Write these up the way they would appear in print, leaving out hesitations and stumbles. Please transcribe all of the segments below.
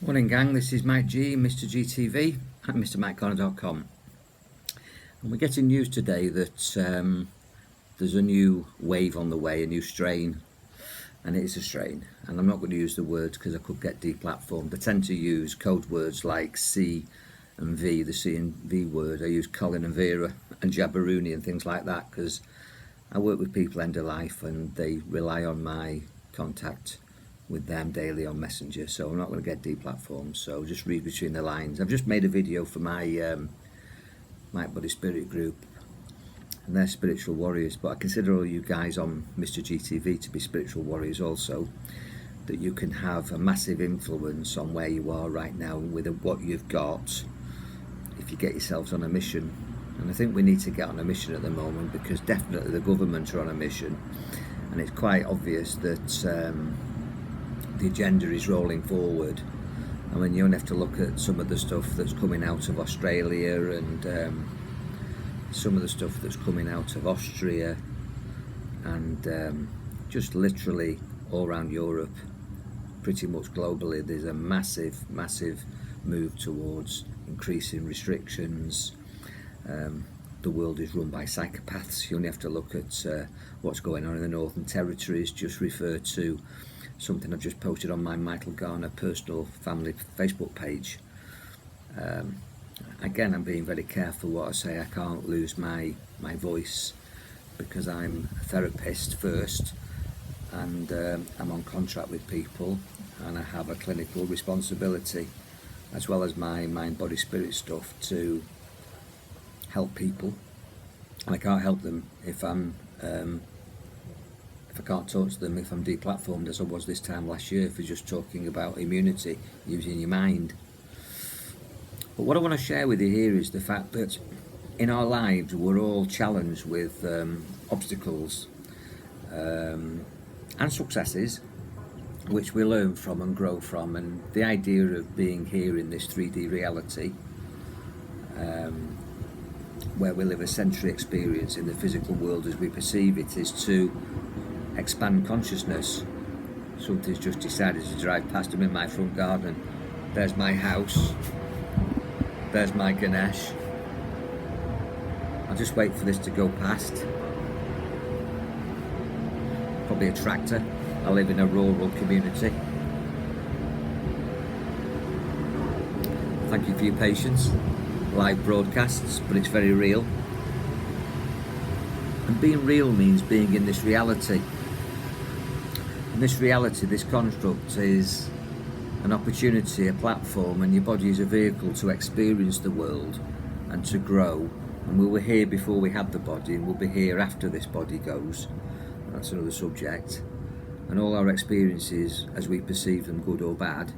Morning gang, this is Mike G, Mr. GTV at MrMikeConnor.com, and we're getting news today that there's a new wave on the way, a new strain, and it is a strain, and I'm not going to use the words because I could get deplatformed. I tend to use code words like C and V, the C and V word. I use Colin and Vera and Jabberoonie and things like that because I work with people end of life and they rely on my contact with them daily on Messenger, so I'm not going to get deplatformed, so just read between the lines. I've just made a video for my my Body Spirit group, and they're spiritual warriors, but I consider all you guys on Mr. GTV to be spiritual warriors also, that you can have a massive influence on where you are right now with what you've got if you get yourselves on a mission. And I think we need to get on a mission at the moment because definitely the government are on a mission, and it's quite obvious that the agenda is rolling forward. I mean, you only have to look at some of the stuff that's coming out of Australia and some of the stuff that's coming out of Austria and just literally all around Europe, pretty much globally. There's a massive move towards increasing restrictions. The world is run by psychopaths. You only have to look at what's going on in the Northern Territories. Just refer to something I've just posted on my Michael Garner personal family Facebook page. Again, I'm being very careful what I say. I can't lose my voice because I'm a therapist first, and I'm on contract with people, and I have a clinical responsibility as well as my mind, body, spirit stuff to help people, and I can't help them if I can't talk to them if I'm deplatformed, as I was this time last year for just talking about immunity using your mind. But what I want to share with you here is the fact that in our lives we're all challenged with obstacles and successes which we learn from and grow from, and the idea of being here in this 3D reality where we live a sensory experience in the physical world as we perceive it is to expand consciousness. Something's just decided to drive past them in my front garden. There's my house, there's my Ganesh. I'll just wait for this to go past. Probably a tractor. I live in a rural community. Thank you for your patience. Live broadcasts, but it's very real. And being real means being in this reality. And this reality, this construct, is an opportunity, a platform, and your body is a vehicle to experience the world and to grow. And we were here before we had the body, and we'll be here after this body goes. That's another subject. And all our experiences, as we perceive them, good or bad,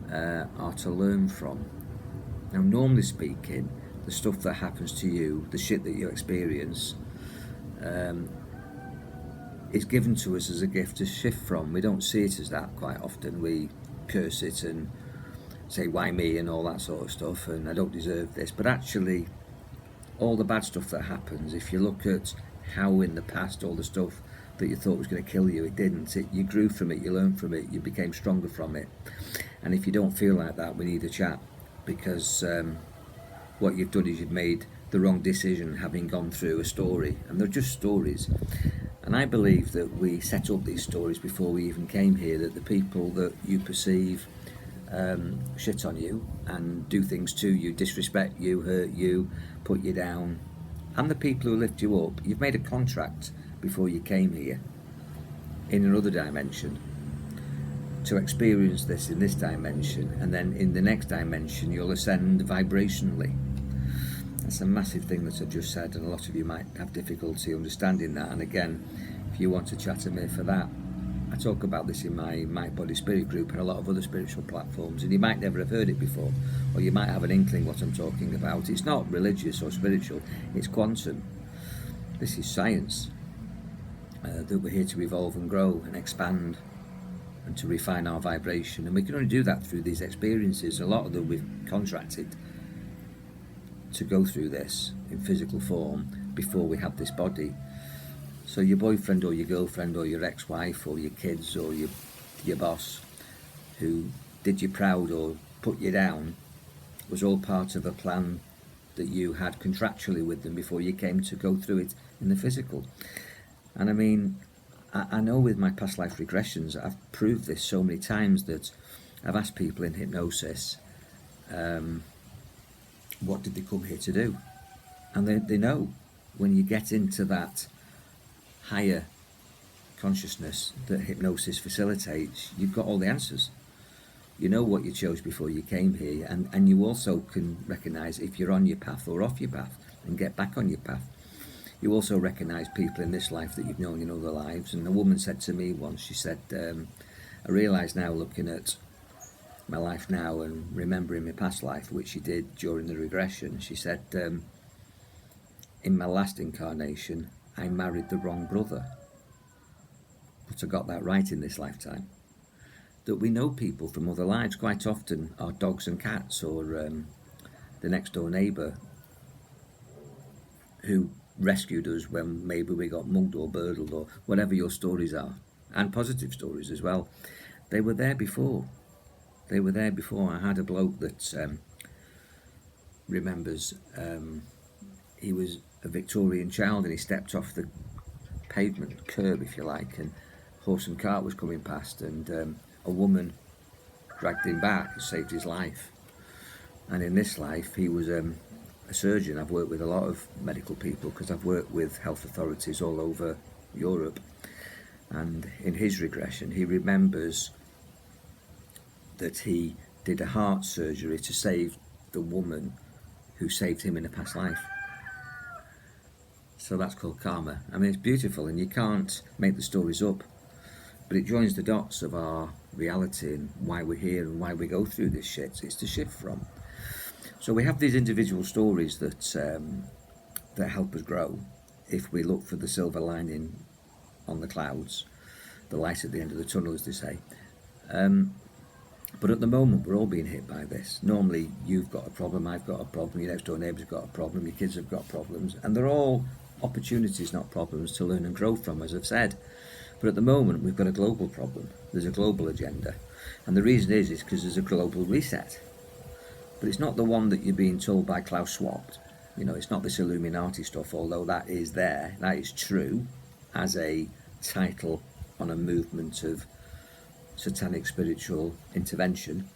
are to learn from. Now, normally speaking, the stuff that happens to you, the shit that you experience, is given to us as a gift to shift from. We don't see it as that quite often. We curse it and say, why me, and all that sort of stuff, and I don't deserve this. But actually, all the bad stuff that happens, if you look at how in the past all the stuff that you thought was going to kill you, it didn't. You grew from it, you learned from it, you became stronger from it. And if you don't feel like that, we need a chat, because what you've done is you've made the wrong decision having gone through a story, and they're just stories. And I believe that we set up these stories before we even came here, that the people that you perceive shit on you and do things to you, disrespect you, hurt you, put you down, and the people who lift you up, you've made a contract before you came here in another dimension to experience this in this dimension, and then in the next dimension you'll ascend vibrationally. That's a massive thing that I've just said, and a lot of you might have difficulty understanding that. And again, if you want to chat to me for that, I talk about this in my Body Spirit group and a lot of other spiritual platforms, and you might never have heard it before, or you might have an inkling what I'm talking about. It's not religious or spiritual, it's quantum. This is science, that we're here to evolve and grow and expand and to refine our vibration, and we can only do that through these experiences. A lot of them we've contracted to go through this in physical form before we have this body. So your boyfriend or your girlfriend or your ex-wife or your kids or your boss who did you proud or put you down was all part of a plan that you had contractually with them before you came to go through it in the physical. And I mean, I know with my past life regressions, I've proved this so many times that I've asked people in hypnosis, what did they come here to do? And they know when you get into that higher consciousness that hypnosis facilitates, you've got all the answers. You know what you chose before you came here, and you also can recognise if you're on your path or off your path and get back on your path. You also recognise people in this life that you've known in other lives. And a woman said to me once, she said, I realise now, looking at my life now and remembering my past life, which she did during the regression, she said, in my last incarnation, I married the wrong brother. But I got that right in this lifetime. That we know people from other lives. Quite often our dogs and cats, or the next door neighbour who rescued us when maybe we got mugged or burgled or whatever your stories are, and positive stories as well. They were there before. They were there before. I had a bloke that remembers he was a Victorian child and he stepped off the pavement, curb if you like, and horse and cart was coming past, and a woman dragged him back and saved his life. And in this life he was a surgeon. I've worked with a lot of medical people because I've worked with health authorities all over Europe, and in his regression he remembers that he did a heart surgery to save the woman who saved him in a past life. So that's called karma. I mean, it's beautiful, and you can't make the stories up, but it joins the dots of our reality and why we're here and why we go through this shit. It's to shift from. So we have these individual stories that help us grow if we look for the silver lining on the clouds, the light at the end of the tunnel, as they say. But at the moment we're all being hit by this. Normally you've got a problem, I've got a problem, your next door neighbour's got a problem, your kids have got problems, and they're all opportunities, not problems, to learn and grow from, as I've said. But at the moment we've got a global problem. There's a global agenda, and the reason is because there's a global reset. But it's not the one that you're being told by Klaus Schwab. You know, it's not this Illuminati stuff, although that is there, that is true as a title on a movement of satanic spiritual intervention.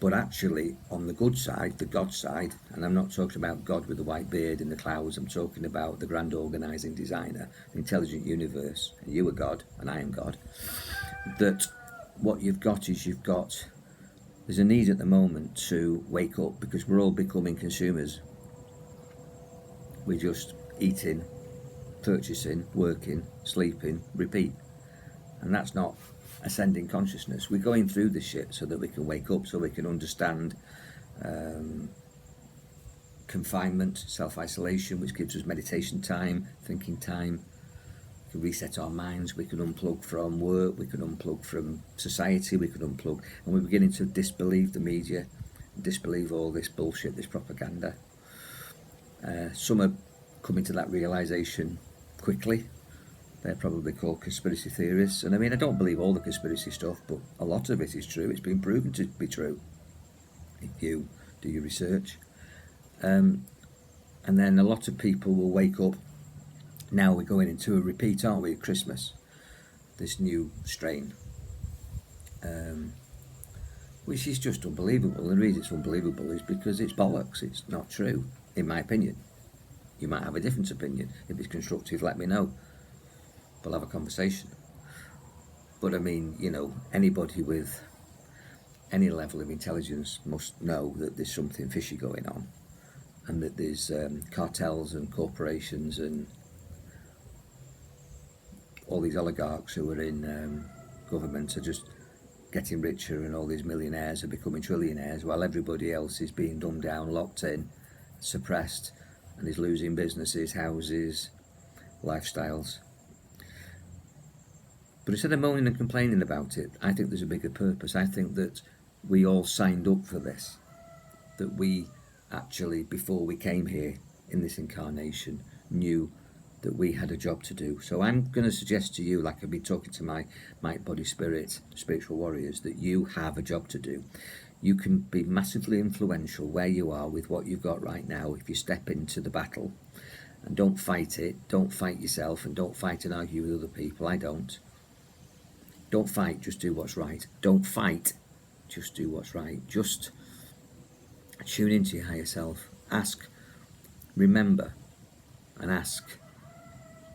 But actually, on the good side, the God side, and I'm not talking about God with the white beard in the clouds, I'm talking about the grand organising designer, the intelligent universe, and you are God, and I am God, that what you've got is there's a need at the moment to wake up, because we're all becoming consumers. We're just eating, purchasing, working, sleeping, repeat. And that's not ascending consciousness. We're going through this shit so that we can wake up, so we can understand confinement, self-isolation, which gives us meditation time, thinking time. We can reset our minds, we can unplug from work, we can unplug from society, we can unplug, and we're beginning to disbelieve the media, disbelieve all this bullshit, this propaganda. Some are coming to that realisation quickly. They're probably called conspiracy theorists. And I mean, I don't believe all the conspiracy stuff, but a lot of it is true. It's been proven to be true if you do your research. And then a lot of people will wake up. Now we're going into a repeat, aren't we, at Christmas? This new strain. Which is just unbelievable. And the reason it's unbelievable is because it's bollocks. It's not true, in my opinion. You might have a different opinion. If it's constructive, let me know. We'll have a conversation. But I mean, you know, anybody with any level of intelligence must know that there's something fishy going on, and that there's cartels and corporations and all these oligarchs who are in government are just getting richer, and all these millionaires are becoming trillionaires, while everybody else is being dumbed down, locked in, suppressed, and is losing businesses, houses, lifestyles. But instead of moaning and complaining about it, I think there's a bigger purpose. I think that we all signed up for this. That we actually, before we came here in this incarnation, knew that we had a job to do. So I'm going to suggest to you, like I've been talking to my mind, body, spirit, spiritual warriors, that you have a job to do. You can be massively influential where you are with what you've got right now if you step into the battle. And don't fight it, don't fight yourself, and don't fight and argue with other people. I don't. Don't fight, just do what's right. Don't fight, just do what's right. Just tune into your higher self. Ask, remember, and ask,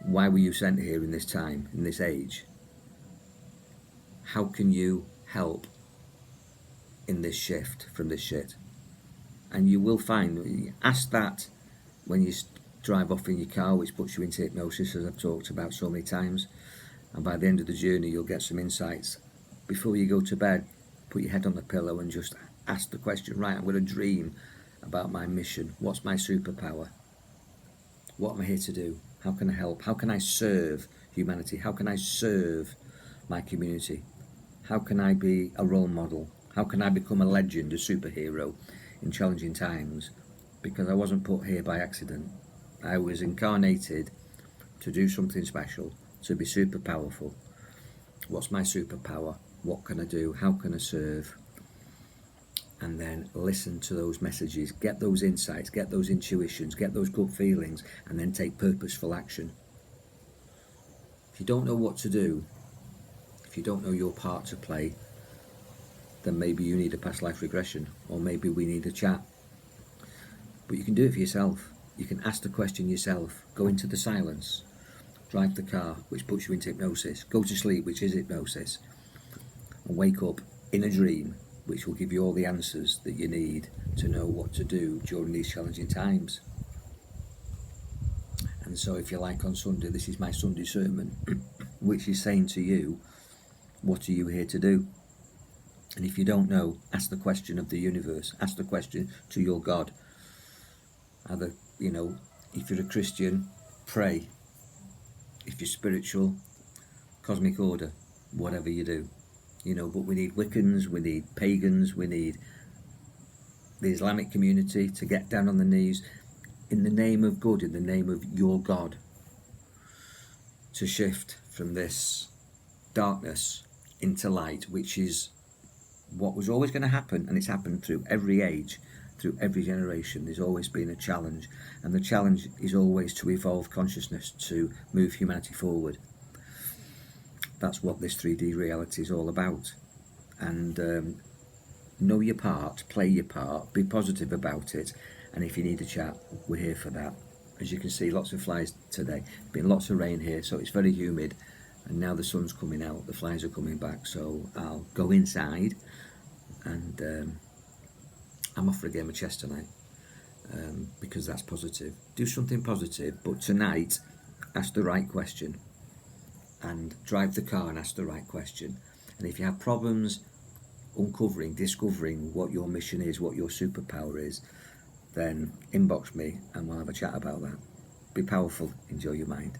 why were you sent here in this time, in this age? How can you help in this shift from this shit? And you will find, ask that when you drive off in your car, which puts you into hypnosis, as I've talked about so many times. And by the end of the journey, you'll get some insights. Before you go to bed, put your head on the pillow and just ask the question, right, I'm going to dream about my mission. What's my superpower? What am I here to do? How can I help? How can I serve humanity? How can I serve my community? How can I be a role model? How can I become a legend, a superhero in challenging times? Because I wasn't put here by accident. I was incarnated to do something special, to be super powerful. What's my superpower? What can I do? How can I serve? And then listen to those messages, get those insights, get those intuitions, get those gut feelings, and then take purposeful action. If you don't know what to do, if you don't know your part to play, then maybe you need a past life regression, or maybe we need a chat. But you can do it for yourself. You can ask the question yourself. Go into the silence. Drive the car, which puts you into hypnosis. Go to sleep, which is hypnosis. And wake up in a dream, which will give you all the answers that you need to know what to do during these challenging times. And so if you like, on Sunday, this is my Sunday sermon, which is saying to you, what are you here to do? And if you don't know, ask the question of the universe. Ask the question to your God. Either, if you're a Christian, pray. If you're spiritual, cosmic order, whatever you do. But we need Wiccans, we need pagans, we need the Islamic community to get down on the knees in the name of good, in the name of your God, to shift from this darkness into light, which is what was always going to happen, and it's happened through every age, through every generation. There's always been a challenge, and the challenge is always to evolve consciousness, to move humanity forward. That's what this 3D reality is all about. And know your part, play your part, be positive about it, and if you need a chat, we're here for that. As you can see, lots of flies today. Been lots of rain here, so it's very humid, and now the sun's coming out, the flies are coming back, so I'll go inside, and I'm off for a game of chess tonight, because that's positive. Do something positive, but tonight, ask the right question. And drive the car and ask the right question. And if you have problems discovering what your mission is, what your superpower is, then inbox me and we'll have a chat about that. Be powerful, enjoy your mind.